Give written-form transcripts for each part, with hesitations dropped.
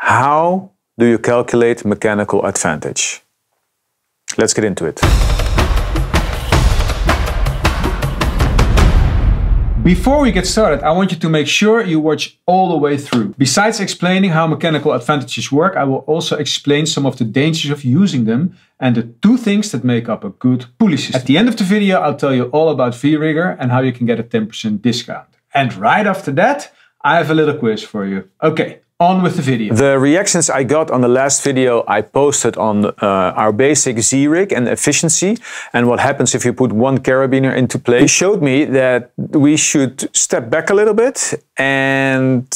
How do you calculate mechanical advantage? Let's get into it. Before we get started, I want you to make sure you watch all the way through. Besides explaining how mechanical advantages work, I will also explain some of the dangers of using them and the two things that make up a good pulley system. At the end of the video, I'll tell you all about VRigger and how you can get a 10% discount. And right after that, I have a little quiz for you. Okay, on with the video. The reactions I got on the last video I posted on our basic Z-rig and efficiency and what happens if you put one carabiner into play showed me that we should step back a little bit and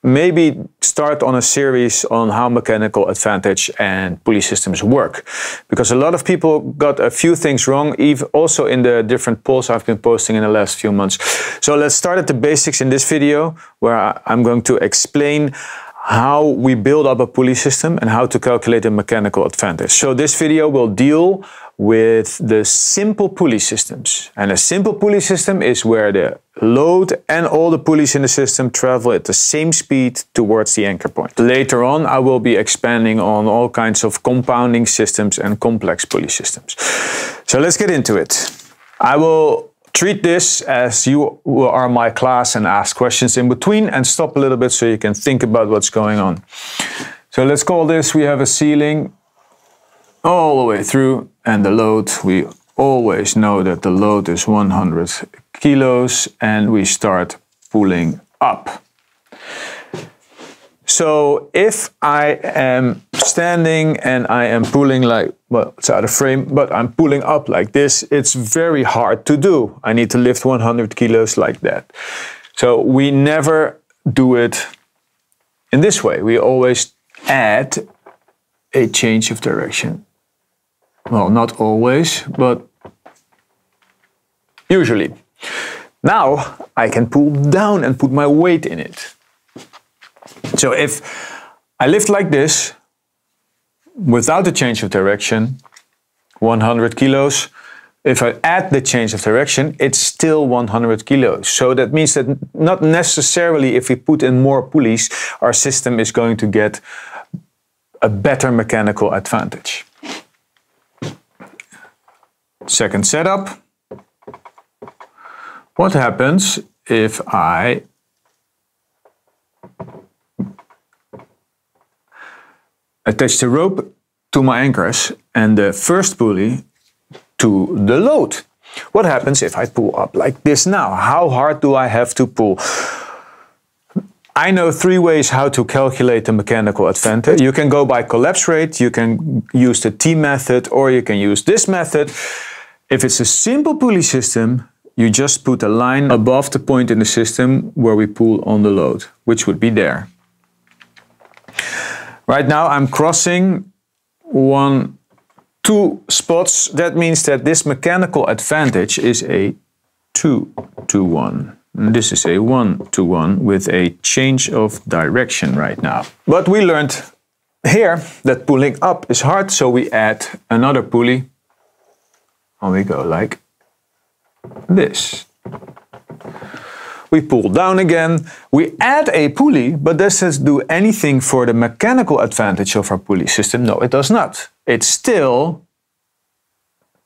maybe start on a series on how mechanical advantage and pulley systems work. Because a lot of people got a few things wrong, even also in the different polls I've been posting in the last few months. So let's start at the basics in this video, where I'm going to explain how we build up a pulley system and how to calculate a mechanical advantage. So this video will deal with the simple pulley systems. And a simple pulley system is where the load and all the pulleys in the system travel at the same speed towards the anchor point. Later on, I will be expanding on all kinds of compounding systems and complex pulley systems. So let's get into it. I will treat this as you are my class and ask questions in between and stop a little bit so you can think about what's going on. So let's call this, we have a ceiling all the way through, and the load, we always know that the load is 100 kilos and we start pulling up. So if I am standing and I am pulling like, well, it's out of frame, but I'm pulling up like this, it's very hard to do. I need to lift 100 kilos like that. So we never do it in this way. We always add a change of direction. Well, not always, but usually. Now I can pull down and put my weight in it. So if I lift like this, without the change of direction, 100 kilos, if I add the change of direction, it's still 100 kilos. So that means that not necessarily if we put in more pulleys, our system is going to get a better mechanical advantage. Second setup. What happens if I attach the rope to my anchors and the first pulley to the load? What happens if I pull up like this now? How hard do I have to pull? I know 3 ways how to calculate the mechanical advantage. You can go by collapse rate, you can use the T method, or you can use this method. If it's a simple pulley system, you just put a line above the point in the system where we pull on the load, which would be there. Right now I'm crossing 2 spots. That means that this mechanical advantage is a 2-to-1. And this is a 1-to-1 with a change of direction right now. But we learned here that pulling up is hard, so we add another pulley. And we go like this. We pull down again. We add a pulley, but does this do anything for the mechanical advantage of our pulley system? No, it does not. It's still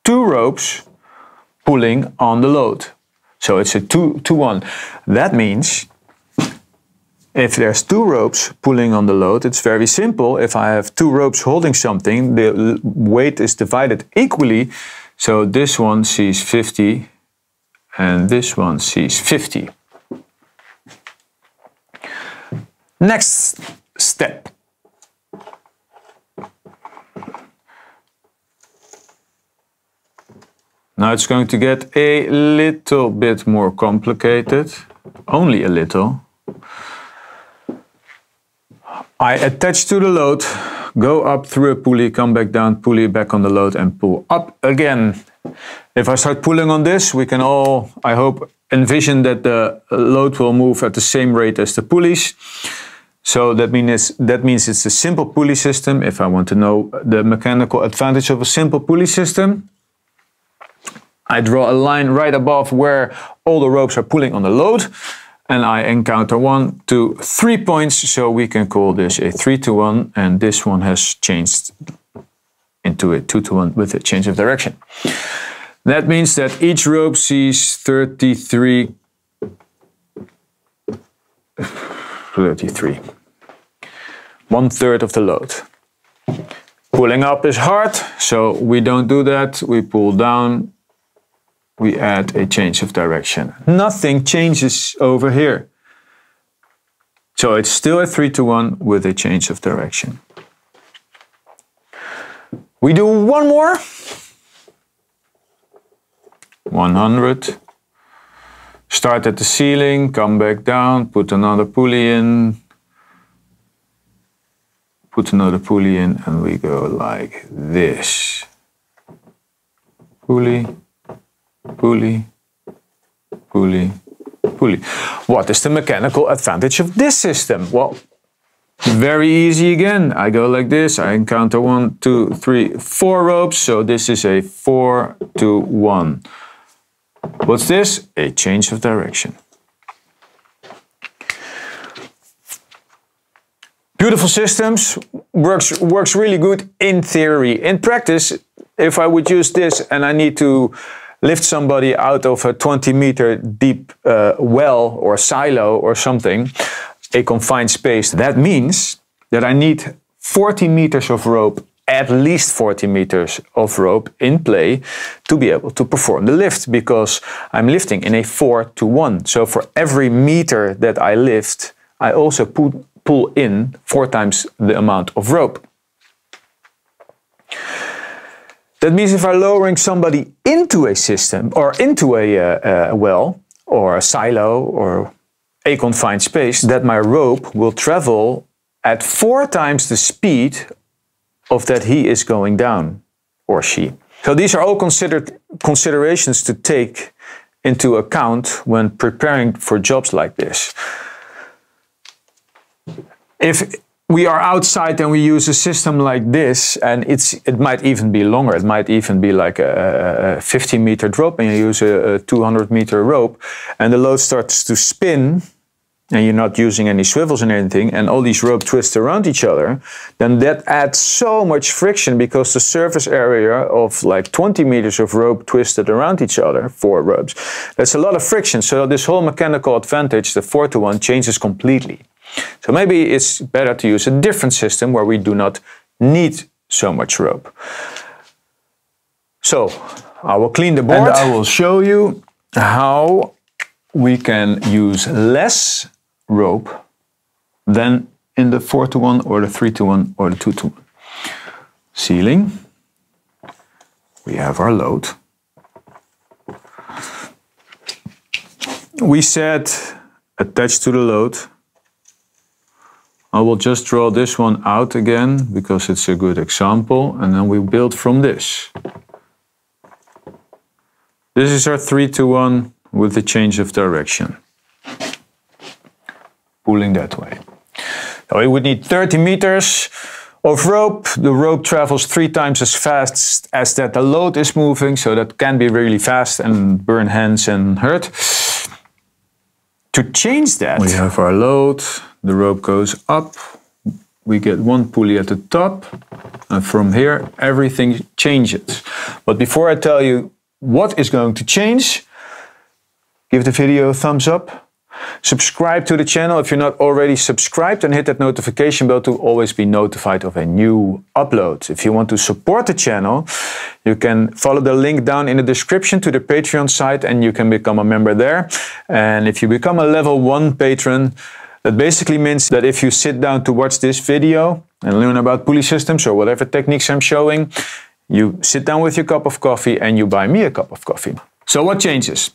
2 ropes pulling on the load. So it's a 2-to-1. That means if there's 2 ropes pulling on the load, it's very simple. If I have 2 ropes holding something, the weight is divided equally. So this one sees 50 and this one sees 50. Next step. Now it's going to get a little bit more complicated, only a little. I attach to the load, go up through a pulley, come back down, pulley back on the load and pull up again. If I start pulling on this, we can all, I hope, envision that the load will move at the same rate as the pulleys. So that means it's a simple pulley system. If I want to know the mechanical advantage of a simple pulley system, I draw a line right above where all the ropes are pulling on the load. and I encounter 1, 2, 3 points, so we can call this a 3-to-1, and this one has changed into a 2-to-1 with a change of direction. That means that each rope sees 33. 1/3 of the load. Pulling up is hard, so we don't do that. We pull down, we add a change of direction. Nothing changes over here. So it's still a 3-to-1 with a change of direction. We do one more. 100. Start at the ceiling, come back down, put another pulley in. Put another pulley in, and we go like this. Pulley, pulley, pulley, pulley. What is the mechanical advantage of this system? Well, very easy again. I go like this, I encounter 1, 2, 3, 4 ropes, so this is a 4-to-1. What's this? A change of direction. Beautiful systems, works really good in theory. In practice, if I would use this and I need to lift somebody out of a 20-meter deep well or silo or something, a confined space, that means that I need 40 meters of rope, at least 40 meters of rope in play to be able to perform the lift, because I'm lifting in a 4-to-1. So for every meter that I lift, I also pull in 4 times the amount of rope. That means if I'm lowering somebody into a system or into a well or a silo or a confined space, that my rope will travel at 4 times the speed of that he is going down, or she. So these are all considerations to take into account when preparing for jobs like this. If we are outside and we use a system like this, and it might even be longer, it might even be like a 50-meter rope, and you use a 200-meter rope, and the load starts to spin, and you're not using any swivels and anything, and all these ropes twist around each other, then that adds so much friction, because the surface area of like 20 meters of rope twisted around each other, 4 ropes, that's a lot of friction. So this whole mechanical advantage, the 4-to-1, changes completely. So maybe it's better to use a different system where we do not need so much rope. So I will clean the board and I will show you how we can use less rope than in the 4-to-1 or the 3-to-1 or the 2-to-1. Ceiling. We have our load. We said attached to the load. I will just draw this one out again because it's a good example, and then we build from this. This is our 3-to-1 with the change of direction. Pulling that way. So we would need 30 meters of rope. The rope travels 3 times as fast as that the load is moving, so that can be really fast and burn hands and hurt. To change that, we have our load. The rope goes up, we get 1 pulley at the top, and from here everything changes. But before I tell you what is going to change, give the video a thumbs up, subscribe to the channel if you're not already subscribed, and hit that notification bell to always be notified of a new upload. If you want to support the channel, you can follow the link down in the description to the Patreon site, and you can become a member there. And if you become a level 1 patron, that basically means that if you sit down to watch this video and learn about pulley systems or whatever techniques I'm showing, you sit down with your cup of coffee and you buy me a cup of coffee. So what changes?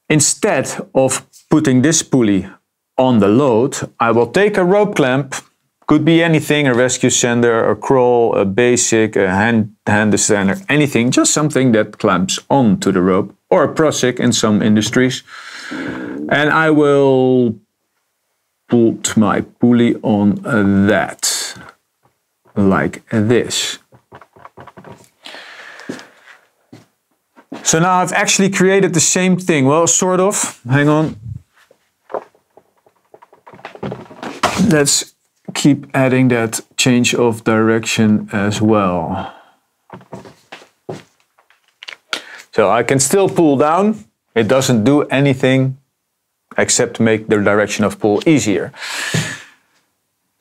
Instead of putting this pulley on the load, I will take a rope clamp, could be anything, a rescue sender, a crawl, a basic, a hand extender, anything, just something that clamps onto the rope, or a prosik in some industries. And I will put my pulley on that, like this. So now I've actually created the same thing. Well, sort of. Hang on. Let's keep adding that change of direction as well. So I can still pull down. It doesn't do anything except make the direction of pull easier.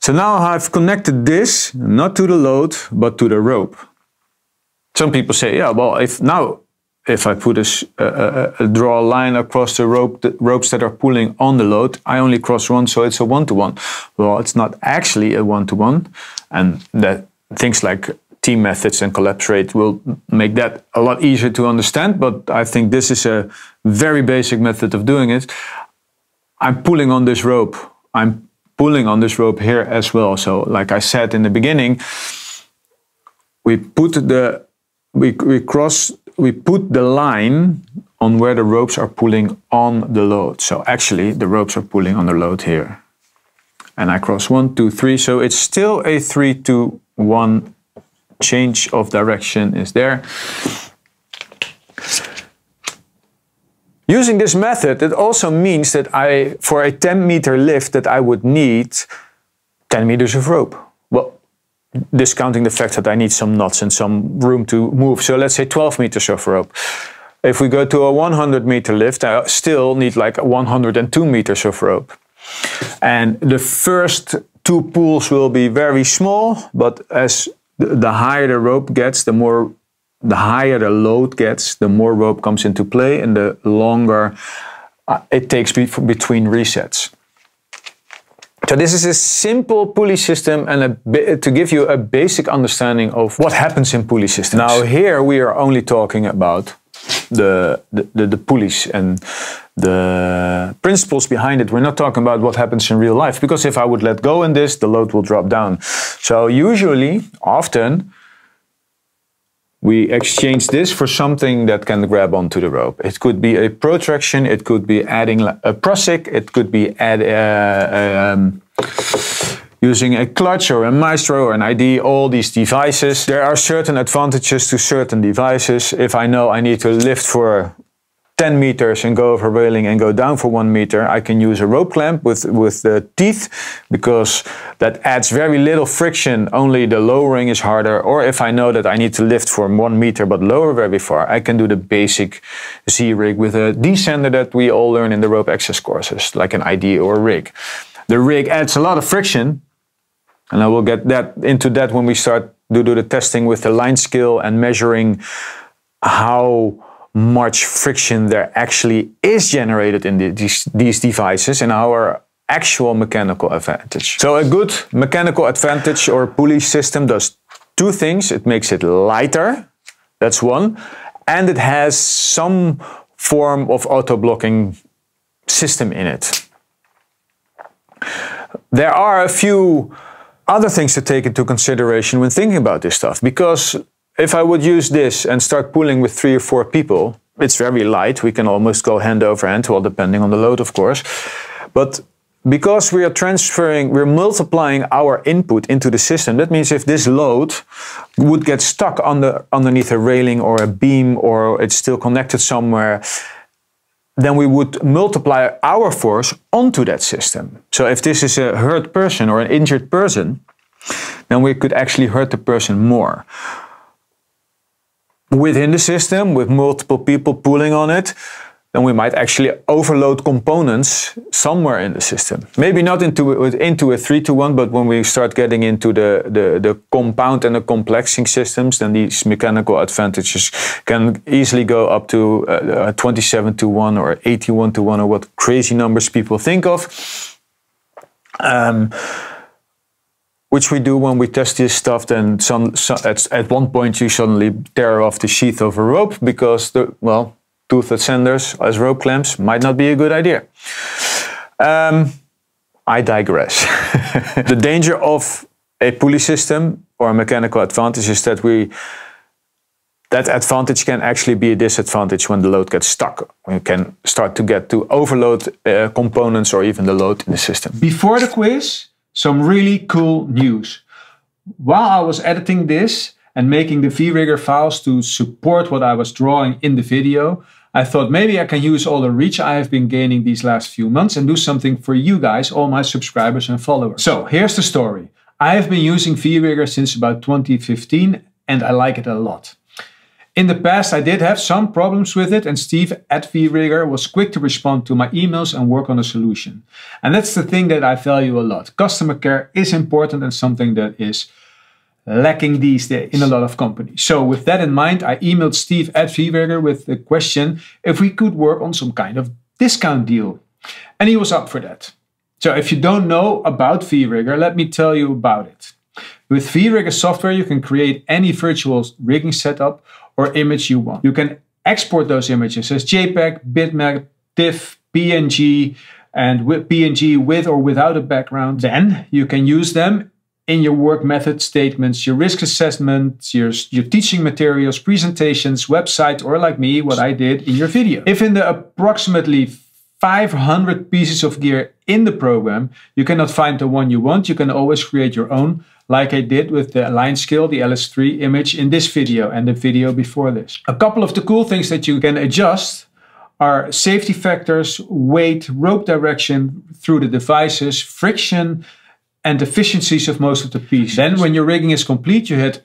So now I've connected this not to the load, but to the rope. Some people say, yeah, well, if I put draw a line across the ropes that are pulling on the load, I only cross one, so it's a one-to-one. Well, it's not actually a one-to-one, and that things like team methods and collapse rate will make that a lot easier to understand, but I think this is a very basic method of doing it. I'm pulling on this rope. I'm pulling on this rope here as well. So like I said in the beginning, we put the line on where the ropes are pulling on the load. So actually the ropes are pulling on the load here. And I cross 1, 2, 3. So it's still a 3 to 1 change of direction is there. Using this method, it also means that for a 10-meter lift, that I would need 10 meters of rope. Well, discounting the fact that I need some nuts and some room to move. So let's say 12 meters of rope. If we go to a 100-meter lift, I still need like 102 meters of rope. And the first 2 pulls will be very small, but as the higher the rope gets, the higher the load gets, the more rope comes into play and the longer it takes between resets. So this is a simple pulley system and to give you a basic understanding of what happens in pulley systems. Now here we are only talking about the pulleys and the principles behind it. We're not talking about what happens in real life, because if I would let go in this, the load will drop down. So usually, often, we exchange this for something that can grab onto the rope. It could be a protraction, it could be adding a prosic, it could be using a clutch or a maestro or an ID, all these devices. There are certain advantages to certain devices. If I know I need to lift for 10 meters and go over railing and go down for 1 meter, I can use a rope clamp with the teeth, because that adds very little friction, only the lowering is harder. Or if I know that I need to lift for 1 meter but lower very far, I can do the basic Z-rig with a descender that we all learn in the rope access courses, like an ID or a rig. The rig adds a lot of friction, and I will get into that when we start to do the testing with the line scale and measuring how much friction there actually is generated in these devices and our actual mechanical advantage. So a good mechanical advantage or pulley system does 2 things. It makes it lighter, that's one, and it has some form of auto-blocking system in it. There are a few other things to take into consideration when thinking about this stuff, because if I would use this and start pulling with 3 or 4 people, it's very light. We can almost go hand over hand, well, depending on the load, of course. But because we're multiplying our input into the system, that means if this load would get stuck underneath a railing or a beam, or it's still connected somewhere, then we would multiply our force onto that system. So if this is a hurt person or an injured person, then we could actually hurt the person more. Within the system, with multiple people pulling on it, then we might actually overload components somewhere in the system. Maybe not into a 3-to-1, but when we start getting into the compound and the complexing systems, then these mechanical advantages can easily go up to 27-to-1 or 81-to-1, or what crazy numbers people think of. Which we do when we test this stuff, then at one point you suddenly tear off the sheath of a rope, because toothed senders as rope clamps might not be a good idea. I digress. The danger of a pulley system or a mechanical advantage is that that advantage can actually be a disadvantage when the load gets stuck. We can start to get to overload components or even the load in the system. Before the quiz, some really cool news. While I was editing this and making the VRigger files to support what I was drawing in the video, I thought maybe I can use all the reach I have been gaining these last few months and do something for you guys, all my subscribers and followers. So here's the story. I have been using VRigger since about 2015 and I like it a lot. In the past, I did have some problems with it, and Steve at VRigger was quick to respond to my emails and work on a solution. And that's the thing that I value a lot. Customer care is important and something that is lacking these days in a lot of companies. So with that in mind, I emailed Steve at VRigger with the question if we could work on some kind of discount deal. And he was up for that. So if you don't know about VRigger, let me tell you about it. With VRigger software, you can create any virtual rigging setup or image you want. You can export those images as JPEG, bitmap, TIFF, PNG, and with PNG with or without a background. Then you can use them in your work method statements, your risk assessments, your teaching materials, presentations, website, or like me, what I did in your video. If in the approximately 500 pieces of gear in the program, you cannot find the one you want, you can always create your own, like I did with the align scale, the LS3 image in this video and the video before this. A couple of the cool things that you can adjust are safety factors, weight, rope direction through the devices, friction, and efficiencies of most of the pieces. Then when your rigging is complete, you hit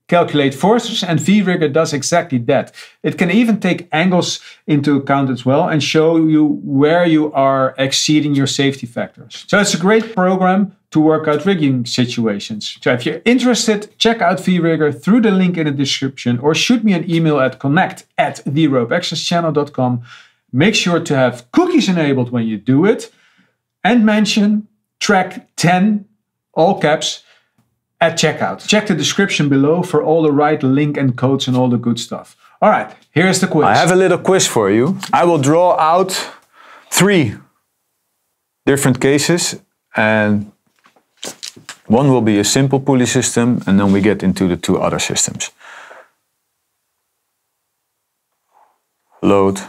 calculate forces, and VRigger does exactly that. It can even take angles into account as well and show you where you are exceeding your safety factors. So it's a great program to work out rigging situations. So if you're interested, check out VRigger through the link in the description or shoot me an email at connect@theropeaccesschannel.com. Make sure to have cookies enabled when you do it and mention track 10, all caps, at checkout. Check the description below for all the right link and codes and all the good stuff. All right, here's the quiz. I have a little quiz for you. I will draw out 3 different cases, and one will be a simple pulley system, and then we get into the 2 other systems. Load,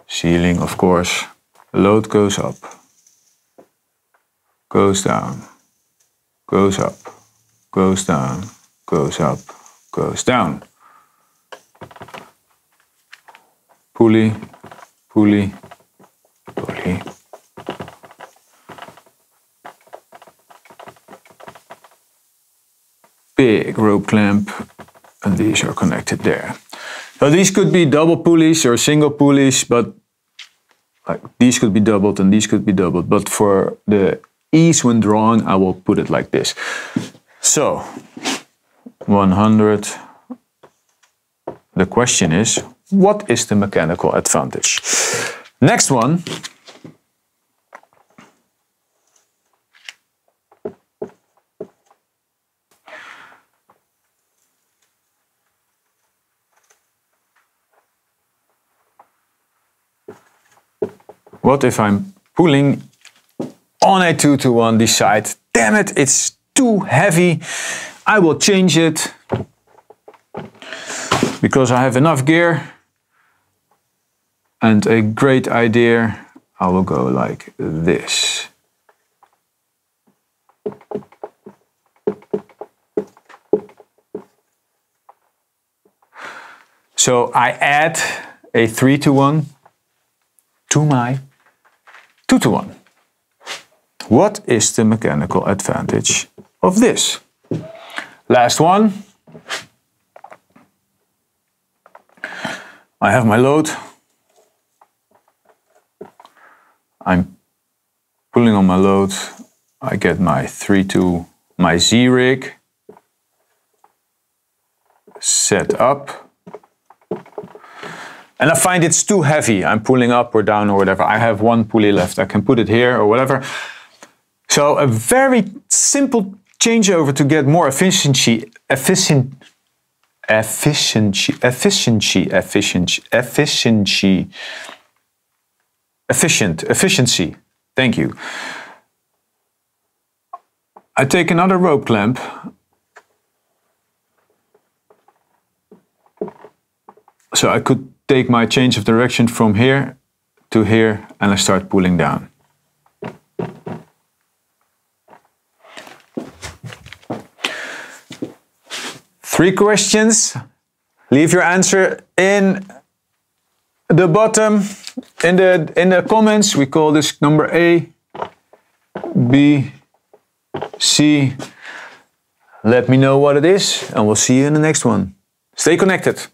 ceiling, of course. Load goes up, goes down, goes up, goes down, goes up, goes down. Pulley, pulley, pulley. Big rope clamp, and these are connected there. So these could be double pulleys or single pulleys, but like these could be doubled and these could be doubled. But for the ease when drawing, I will put it like this. So 100. The question is, what is the mechanical advantage? Next one. What if I'm pulling on a 2-to-1, decide, damn it, it's too heavy. I will change it because I have enough gear and a great idea. I will go like this. So I add a 3-to-1 to my 2-to-1. What is the mechanical advantage of this? Last one. I have my load. I'm pulling on my load. I get my 3-to, my Z-rig set up. And I find it's too heavy. I'm pulling up or down or whatever. I have one pulley left. I can put it here or whatever. So a very simple changeover to get more efficiency. Efficient. Thank you. I take another rope clamp. So I could take my change of direction from here to here and I start pulling down. Three questions. Leave your answer in the bottom in the comments. We call this number A, B, C. Let me know what it is, and we'll see you in the next one. Stay connected.